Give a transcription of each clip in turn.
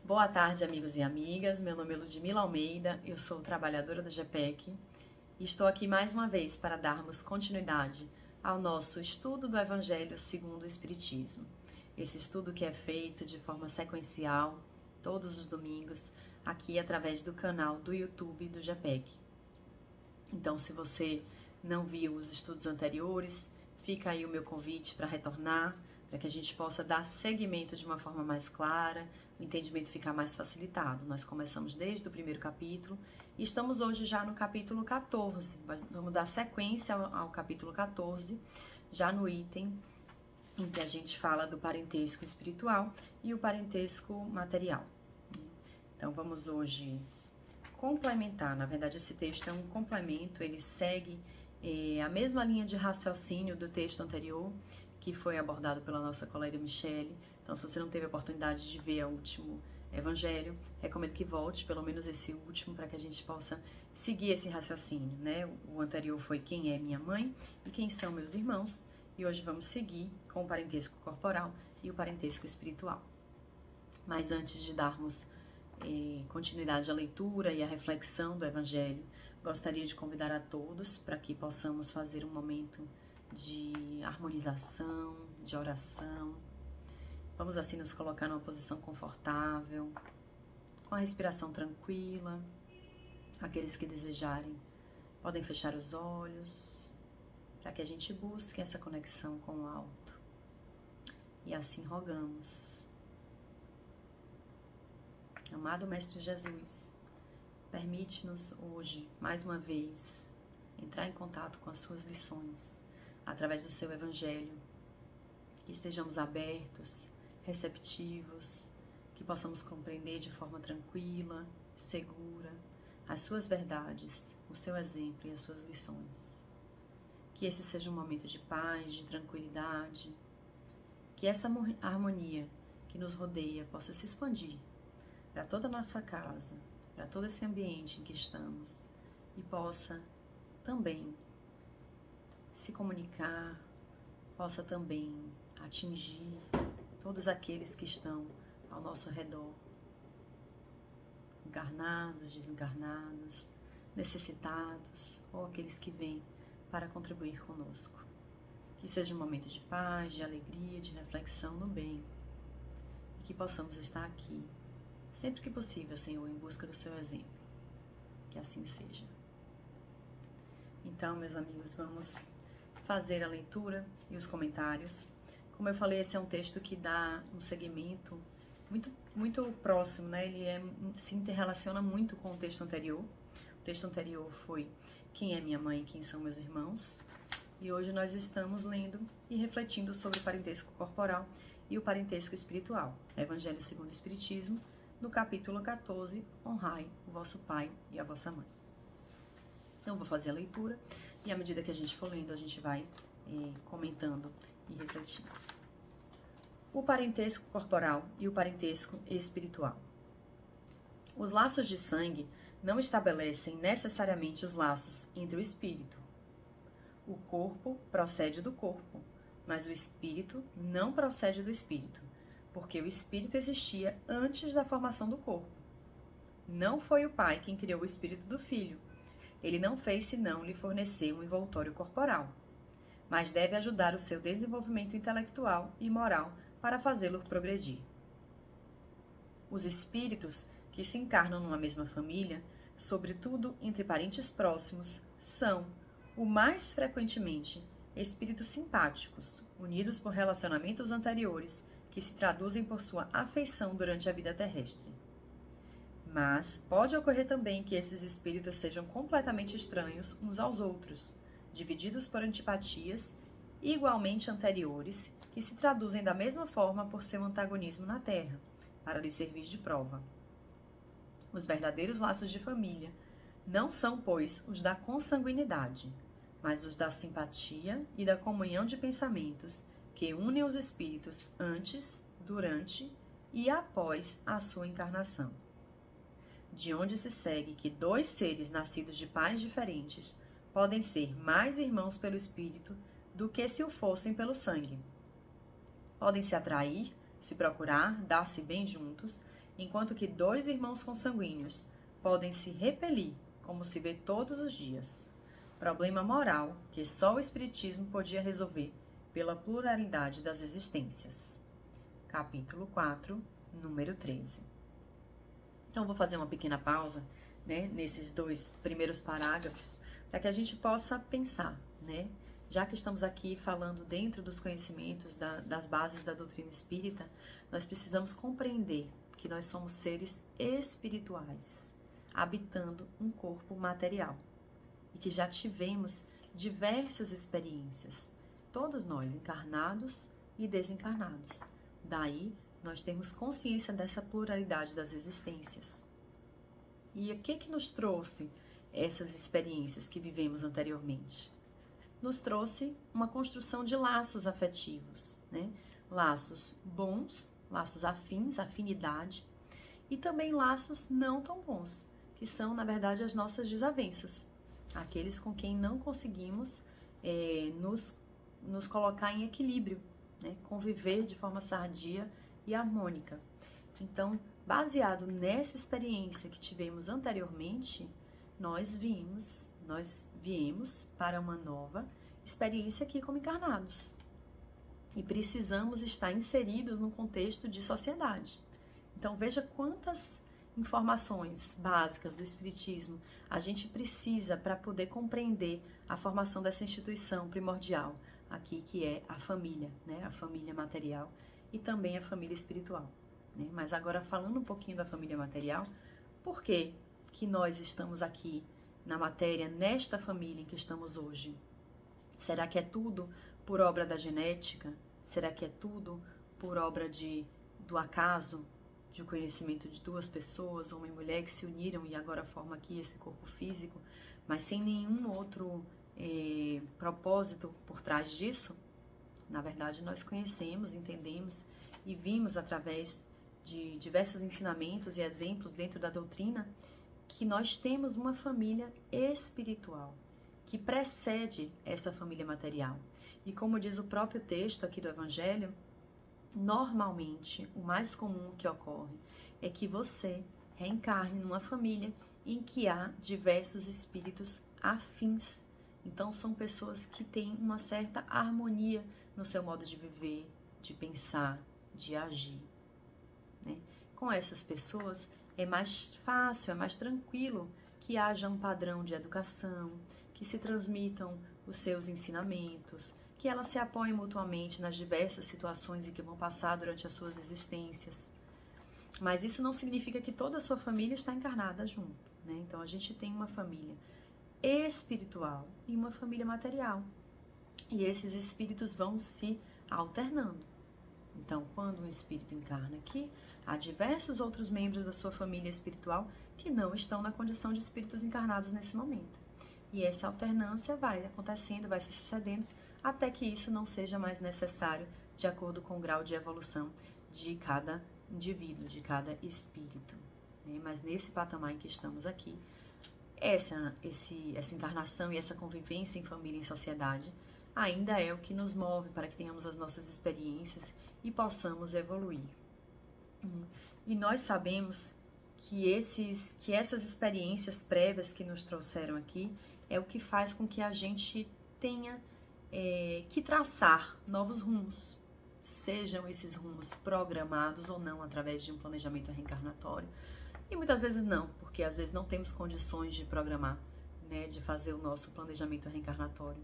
Boa tarde, amigos e amigas. Meu nome é Ludmila Almeida, eu sou trabalhadora do GPEC e estou aqui mais uma vez para darmos continuidade ao nosso estudo do Evangelho segundo o Espiritismo. Esse estudo que é feito de forma sequencial, todos os domingos, aqui através do canal do YouTube do GPEC. Então, se você não viu os estudos anteriores, fica aí o meu convite para retornar, para que a gente possa dar seguimento de uma forma mais clara, o entendimento ficar mais facilitado. Nós começamos desde o primeiro capítulo e estamos hoje já no capítulo 14. Vamos dar sequência ao capítulo 14, já no item em que a gente fala do parentesco espiritual e o parentesco material. Então vamos hoje complementar, na verdade esse texto é um complemento, ele segue a mesma linha de raciocínio do texto anterior, que foi abordado pela nossa colega Michele. Então, se você não teve a oportunidade de ver o último evangelho, recomendo que volte, pelo menos esse último, para que a gente possa seguir esse raciocínio, né? O anterior foi quem é minha mãe e quem são meus irmãos, e hoje vamos seguir com o parentesco corporal e o parentesco espiritual. Mas antes de darmos continuidade à leitura e à reflexão do evangelho, gostaria de convidar a todos para que possamos fazer um momento de harmonização, de oração. Vamos assim nos colocar numa posição confortável, com a respiração tranquila. Aqueles que desejarem podem fechar os olhos, para que a gente busque essa conexão com o alto. E assim rogamos. Amado Mestre Jesus, permite-nos hoje, mais uma vez, entrar em contato com as suas lições, através do seu Evangelho, que estejamos abertos, receptivos, que possamos compreender de forma tranquila, segura, as suas verdades, o seu exemplo e as suas lições. Que esse seja um momento de paz, de tranquilidade, que essa harmonia que nos rodeia possa se expandir para toda a nossa casa, para todo esse ambiente em que estamos e possa também se comunicar, possa também atingir todos aqueles que estão ao nosso redor, encarnados, desencarnados, necessitados ou aqueles que vêm para contribuir conosco. Que seja um momento de paz, de alegria, de reflexão no bem e que possamos estar aqui sempre que possível, Senhor, em busca do seu exemplo. Que assim seja. Então, meus amigos, vamos fazer a leitura e os comentários. Como eu falei, esse é um texto que dá um segmento muito próximo, né? Ele se interrelaciona muito com o texto anterior. O texto anterior foi quem é minha mãe e quem são meus irmãos. E hoje nós estamos lendo e refletindo sobre o parentesco corporal e o parentesco espiritual. Evangelho segundo o Espiritismo, no capítulo 14, honrai o vosso pai e a vossa mãe. Então, vou fazer a leitura e à medida que a gente for lendo, a gente vai comentando e refletindo. O parentesco corporal e o parentesco espiritual. Os laços de sangue não estabelecem necessariamente os laços entre o espírito. O corpo procede do corpo, mas o espírito não procede do espírito, porque o espírito existia antes da formação do corpo. Não foi o pai quem criou o espírito do filho. Ele não fez senão lhe fornecer um envoltório corporal, mas deve ajudar o seu desenvolvimento intelectual e moral para fazê-lo progredir. Os espíritos que se encarnam numa mesma família, sobretudo entre parentes próximos, são, o mais frequentemente, espíritos simpáticos, unidos por relacionamentos anteriores, que se traduzem por sua afeição durante a vida terrestre. Mas pode ocorrer também que esses espíritos sejam completamente estranhos uns aos outros, divididos por antipatias igualmente anteriores, que se traduzem da mesma forma por seu antagonismo na Terra, para lhe servir de prova. Os verdadeiros laços de família não são, pois, os da consanguinidade, mas os da simpatia e da comunhão de pensamentos, que unem os espíritos antes, durante e após a sua encarnação. De onde se segue que dois seres nascidos de pais diferentes podem ser mais irmãos pelo espírito do que se o fossem pelo sangue. Podem se atrair, se procurar, dar-se bem juntos enquanto que dois irmãos consanguíneos podem se repelir, como se vê todos os dias. Problema moral que só o Espiritismo podia resolver pela pluralidade das existências. Capítulo 4, número 13. Então, vou fazer uma pequena pausa, né, nesses dois primeiros parágrafos, para que a gente possa pensar, né? Já que estamos aqui falando dentro dos conhecimentos das bases da doutrina espírita, nós precisamos compreender que nós somos seres espirituais, habitando um corpo material, e que já tivemos diversas experiências, todos nós, encarnados e desencarnados. Daí, nós temos consciência dessa pluralidade das existências. E o que nos trouxe essas experiências que vivemos anteriormente? Nos trouxe uma construção de laços afetivos, né? Laços bons, laços afins, afinidade, e também laços não tão bons, que são, na verdade, as nossas desavenças, aqueles com quem não conseguimos nos colocar em equilíbrio, né? Conviver de forma sadia e harmônica. Então, baseado nessa experiência que tivemos anteriormente, nós viemos para uma nova experiência aqui como encarnados. E precisamos estar inseridos num contexto de sociedade. Então, veja quantas informações básicas do Espiritismo a gente precisa para poder compreender a formação dessa instituição primordial aqui, que é a família, né? A família material e também a família espiritual, né? Mas agora, falando um pouquinho da família material, por que nós estamos aqui na matéria, nesta família em que estamos hoje? Será que é tudo por obra da genética? Será que é tudo por obra do acaso, de conhecimento de duas pessoas, homem e mulher, que se uniram e agora formam aqui esse corpo físico, mas sem nenhum outro propósito por trás disso? Na verdade, nós conhecemos, entendemos e vimos através de diversos ensinamentos e exemplos dentro da doutrina que nós temos uma família espiritual que precede essa família material. E como diz o próprio texto aqui do Evangelho, normalmente, o mais comum que ocorre é que você reencarne numa família em que há diversos espíritos afins. Então, são pessoas que têm uma certa harmonia no seu modo de viver, de pensar, de agir, né? Com essas pessoas é mais fácil, é mais tranquilo que haja um padrão de educação, que se transmitam os seus ensinamentos, que elas se apoiem mutuamente nas diversas situações em que vão passar durante as suas existências. Mas isso não significa que toda a sua família está encarnada junto, né? Então, a gente tem uma família espiritual e uma família material. E esses espíritos vão se alternando. Então, quando um espírito encarna aqui, há diversos outros membros da sua família espiritual que não estão na condição de espíritos encarnados nesse momento. E essa alternância vai acontecendo, vai se sucedendo, até que isso não seja mais necessário, de acordo com o grau de evolução de cada indivíduo, de cada espírito, né? Mas nesse patamar em que estamos aqui, essa encarnação e essa convivência em família e em sociedade ainda é o que nos move para que tenhamos as nossas experiências e possamos evoluir. E nós sabemos que essas experiências prévias que nos trouxeram aqui é o que faz com que a gente tenha que traçar novos rumos, sejam esses rumos programados ou não através de um planejamento reencarnatório. E muitas vezes não, porque às vezes não temos condições de programar, né, de fazer o nosso planejamento reencarnatório.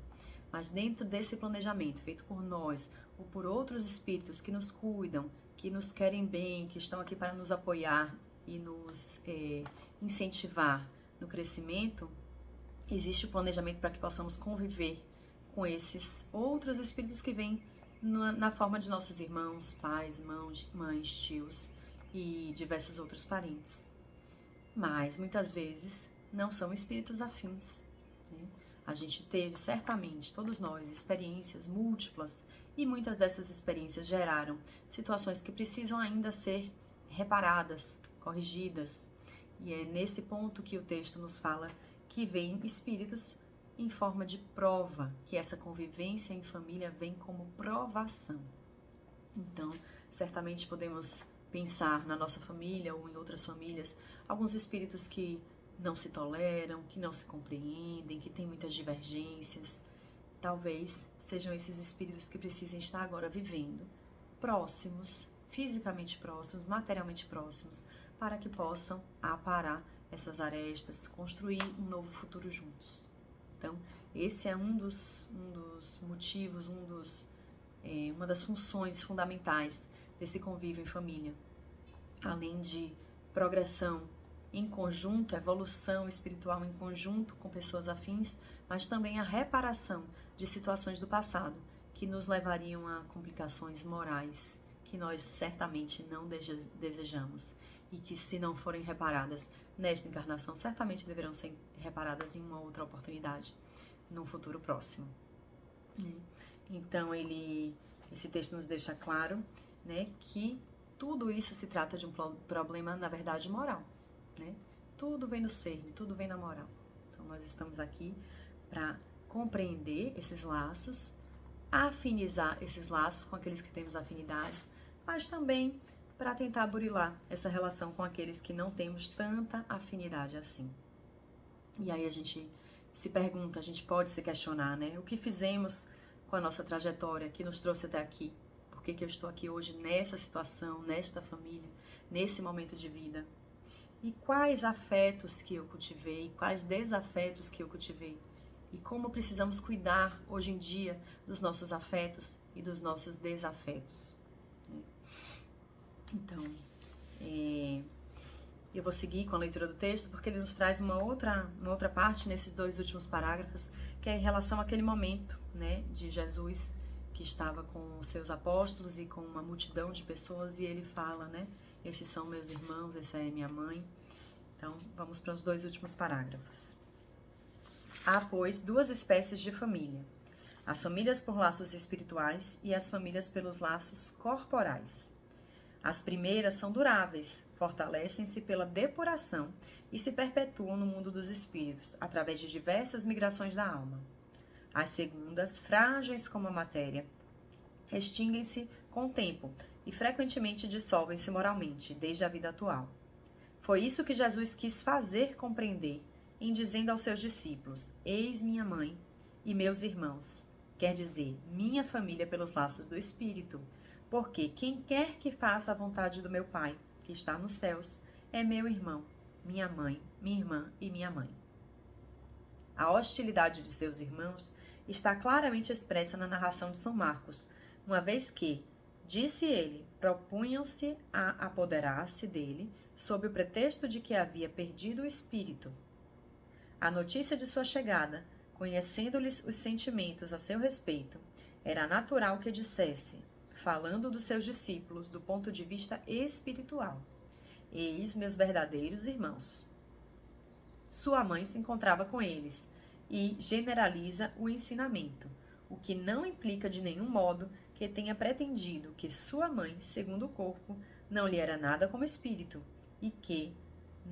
Mas dentro desse planejamento feito por nós ou por outros espíritos que nos cuidam, que nos querem bem, que estão aqui para nos apoiar e nos incentivar no crescimento, existe o planejamento para que possamos conviver com esses outros espíritos que vêm na forma de nossos irmãos, pais, mães, tios e diversos outros parentes. Mas muitas vezes não são espíritos afins, né? A gente teve, certamente, todos nós, experiências múltiplas e muitas dessas experiências geraram situações que precisam ainda ser reparadas, corrigidas. E é nesse ponto que o texto nos fala que vêm espíritos em forma de prova, que essa convivência em família vem como provação. Então, certamente podemos pensar na nossa família ou em outras famílias, alguns espíritos que não se toleram, que não se compreendem, que têm muitas divergências. Talvez sejam esses espíritos que precisem estar agora vivendo próximos, fisicamente próximos, materialmente próximos, para que possam aparar essas arestas, construir um novo futuro juntos. Então, esse é um dos motivos, uma das funções fundamentais desse convívio em família. Além de progressão em conjunto, evolução espiritual em conjunto com pessoas afins, mas também a reparação de situações do passado que nos levariam a complicações morais que nós certamente não desejamos e que, se não forem reparadas nesta encarnação, certamente deverão ser reparadas em uma outra oportunidade, num futuro próximo. Então, esse texto nos deixa claro, né, que tudo isso se trata de um problema, na verdade, moral. Né? Tudo vem no cerne, tudo vem na moral. Então, nós estamos aqui para compreender esses laços, afinizar esses laços com aqueles que temos afinidades, mas também para tentar burilar essa relação com aqueles que não temos tanta afinidade assim. E aí a gente se pergunta, a gente pode se questionar, né? O que fizemos com a nossa trajetória que nos trouxe até aqui? Por que eu estou aqui hoje nessa situação, nesta família, nesse momento de vida? E quais afetos que eu cultivei, quais desafetos que eu cultivei? E como precisamos cuidar hoje em dia dos nossos afetos e dos nossos desafetos? Então, eu vou seguir com a leitura do texto porque ele nos traz uma outra parte nesses 2 últimos parágrafos, que é em relação àquele momento, né, de Jesus que estava com os seus apóstolos e com uma multidão de pessoas, e ele fala, né, esses são meus irmãos, essa é minha mãe. Então, vamos para os 2 últimos parágrafos. Há, pois, 2 espécies de família: as famílias por laços espirituais e as famílias pelos laços corporais. As primeiras são duráveis, fortalecem-se pela depuração e se perpetuam no mundo dos espíritos, através de diversas migrações da alma. As segundas, frágeis como a matéria, extinguem-se com o tempo e frequentemente dissolvem-se moralmente, desde a vida atual. Foi isso que Jesus quis fazer compreender, em dizendo aos seus discípulos: eis minha mãe e meus irmãos, quer dizer, minha família pelos laços do Espírito, porque quem quer que faça a vontade do meu Pai, que está nos céus, é meu irmão, minha mãe, minha irmã e minha mãe. A hostilidade de seus irmãos está claramente expressa na narração de São Marcos, uma vez que, disse ele, propunham-se a apoderar-se dele, sob o pretexto de que havia perdido o espírito. A notícia de sua chegada, conhecendo-lhes os sentimentos a seu respeito, era natural que dissesse, falando dos seus discípulos do ponto de vista espiritual: eis meus verdadeiros irmãos. Sua mãe se encontrava com eles e generaliza o ensinamento, o que não implica de nenhum modo que tenha pretendido que sua mãe, segundo o corpo, não lhe era nada como espírito e que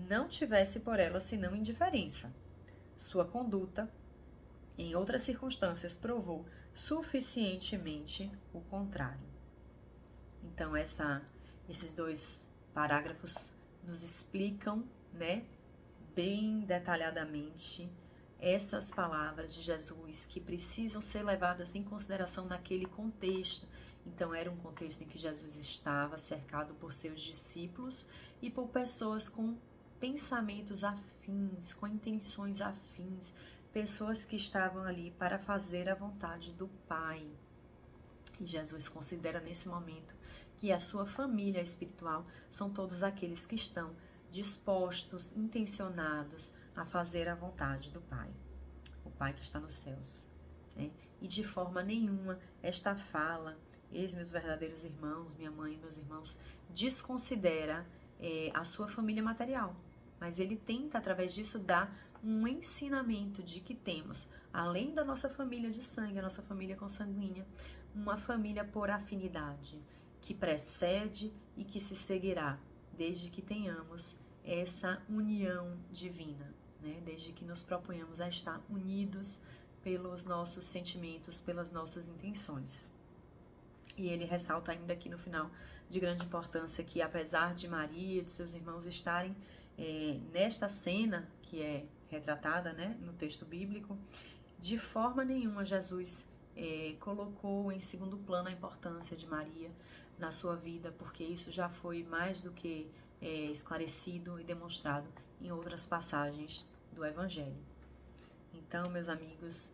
não tivesse por ela senão indiferença. Sua conduta, em outras circunstâncias, provou suficientemente o contrário. Então, esses 2 parágrafos nos explicam, né, bem detalhadamente essas palavras de Jesus que precisam ser levadas em consideração naquele contexto. Então, era um contexto em que Jesus estava cercado por seus discípulos e por pessoas com pensamentos afins, com intenções afins, pessoas que estavam ali para fazer a vontade do Pai. E Jesus considera nesse momento que a sua família espiritual são todos aqueles que estão dispostos, intencionados a fazer a vontade do Pai, o Pai que está nos céus. Né? E de forma nenhuma esta fala, eis meus verdadeiros irmãos, minha mãe e meus irmãos, desconsidera a sua família material, mas ele tenta, através disso, dar um ensinamento de que temos, além da nossa família de sangue, a nossa família consanguínea, uma família por afinidade, que precede e que se seguirá, desde que tenhamos essa união divina, né? Desde que nos proponhamos a estar unidos pelos nossos sentimentos, pelas nossas intenções. E ele ressalta ainda aqui no final de grande importância que, apesar de Maria e de seus irmãos estarem nesta cena que é retratada, né, no texto bíblico, de forma nenhuma Jesus colocou em segundo plano a importância de Maria na sua vida, porque isso já foi mais do que esclarecido e demonstrado em outras passagens do Evangelho. Então, meus amigos,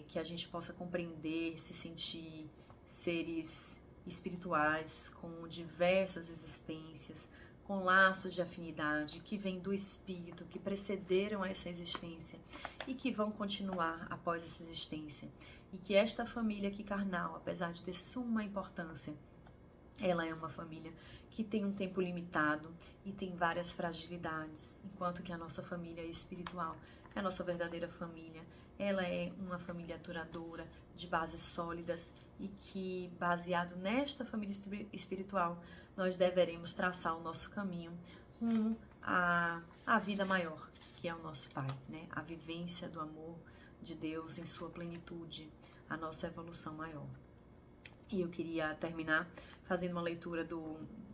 que a gente possa compreender, se sentir seres espirituais com diversas existências, com laços de afinidade que vêm do espírito, que precederam essa existência e que vão continuar após essa existência. E que esta família aqui carnal, apesar de ter suma importância, ela é uma família que tem um tempo limitado e tem várias fragilidades, enquanto que a nossa família espiritual é a nossa verdadeira família. Ela é uma família duradoura, de bases sólidas e que, baseado nesta família espiritual, nós deveremos traçar o nosso caminho rumo à vida maior, que é o nosso Pai, né? A vivência do amor de Deus em sua plenitude, a nossa evolução maior. E eu queria terminar fazendo uma leitura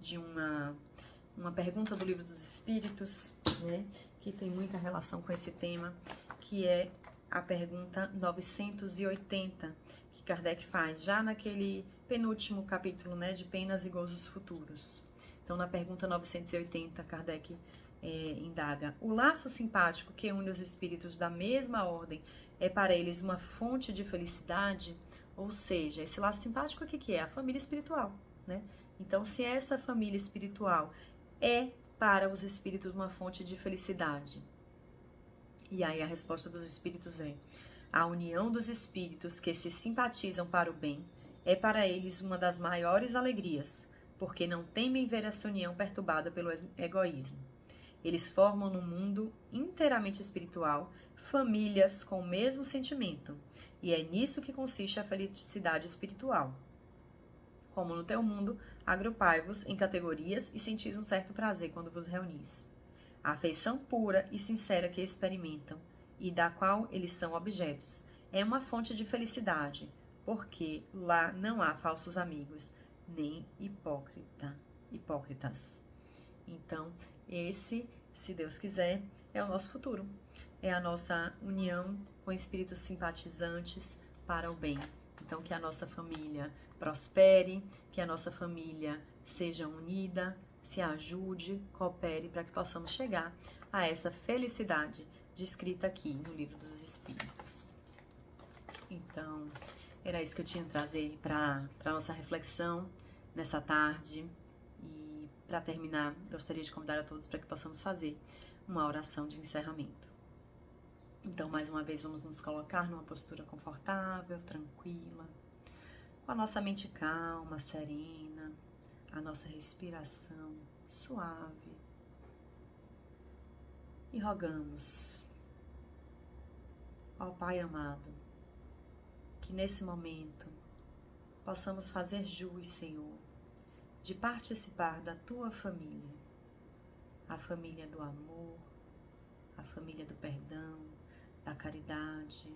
de uma pergunta do Livro dos Espíritos, né, que tem muita relação com esse tema, que é a pergunta 980, que Kardec faz já naquele penúltimo capítulo, né, de Penas e Gozos Futuros. Então, na pergunta 980, Kardec indaga: o laço simpático que une os espíritos da mesma ordem é para eles uma fonte de felicidade? Ou seja, esse laço simpático aqui que é a família espiritual, né? Então, se essa família espiritual é para os espíritos uma fonte de felicidade, e aí a resposta dos espíritos é: a união dos espíritos que se simpatizam para o bem é para eles uma das maiores alegrias, porque não temem ver essa união perturbada pelo egoísmo. Eles formam no mundo inteiramente espiritual famílias com o mesmo sentimento, e é nisso que consiste a felicidade espiritual. Como no teu mundo, agrupai-vos em categorias e sentis um certo prazer quando vos reunis. A afeição pura e sincera que experimentam, e da qual eles são objetos, é uma fonte de felicidade, porque lá não há falsos amigos, nem hipócritas. Então, esse, se Deus quiser, é o nosso futuro. É a nossa união com espíritos simpatizantes para o bem. Então, que a nossa família prospere, que a nossa família seja unida, se ajude, coopere para que possamos chegar a essa felicidade descrita aqui no Livro dos Espíritos. Então, era isso que eu tinha a trazer para a nossa reflexão nessa tarde. E para terminar, gostaria de convidar a todos para que possamos fazer uma oração de encerramento. Então, mais uma vez, vamos nos colocar numa postura confortável, tranquila, com a nossa mente calma, serena, a nossa respiração suave. E rogamos ao Pai amado, que nesse momento possamos fazer jus, Senhor, de participar da Tua família, a família do amor, a família do perdão, da caridade,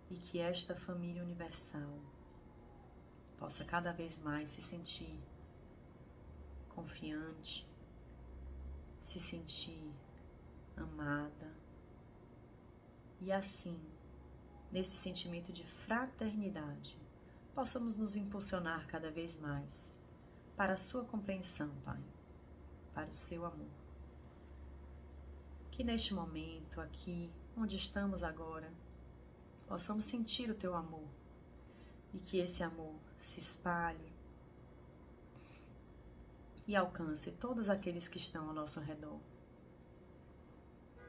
e que esta família universal possa cada vez mais se sentir confiante, se sentir amada, e assim, nesse sentimento de fraternidade, possamos nos impulsionar cada vez mais para a sua compreensão, Pai, para o seu amor. Que neste momento, aqui, onde estamos agora, possamos sentir o teu amor e que esse amor se espalhe e alcance todos aqueles que estão ao nosso redor.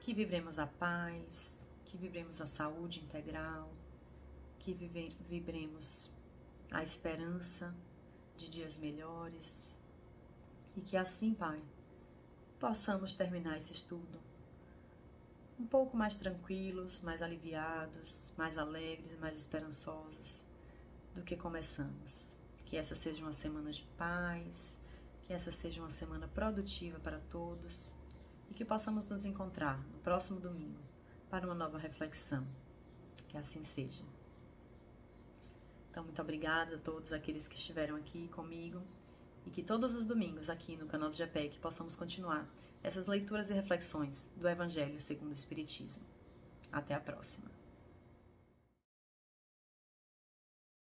Que vibremos a paz, que vibremos a saúde integral, que vibremos a esperança de dias melhores e que assim, Pai, possamos terminar esse estudo um pouco mais tranquilos, mais aliviados, mais alegres, mais esperançosos do que começamos. Que essa seja uma semana de paz, que essa seja uma semana produtiva para todos e que possamos nos encontrar no próximo domingo para uma nova reflexão. Que assim seja. Então, Então, muito obrigada a todos aqueles que estiveram aqui comigo e que todos os domingos aqui no canal do GPEC possamos continuar essas leituras e reflexões do Evangelho segundo o Espiritismo. Até a próxima!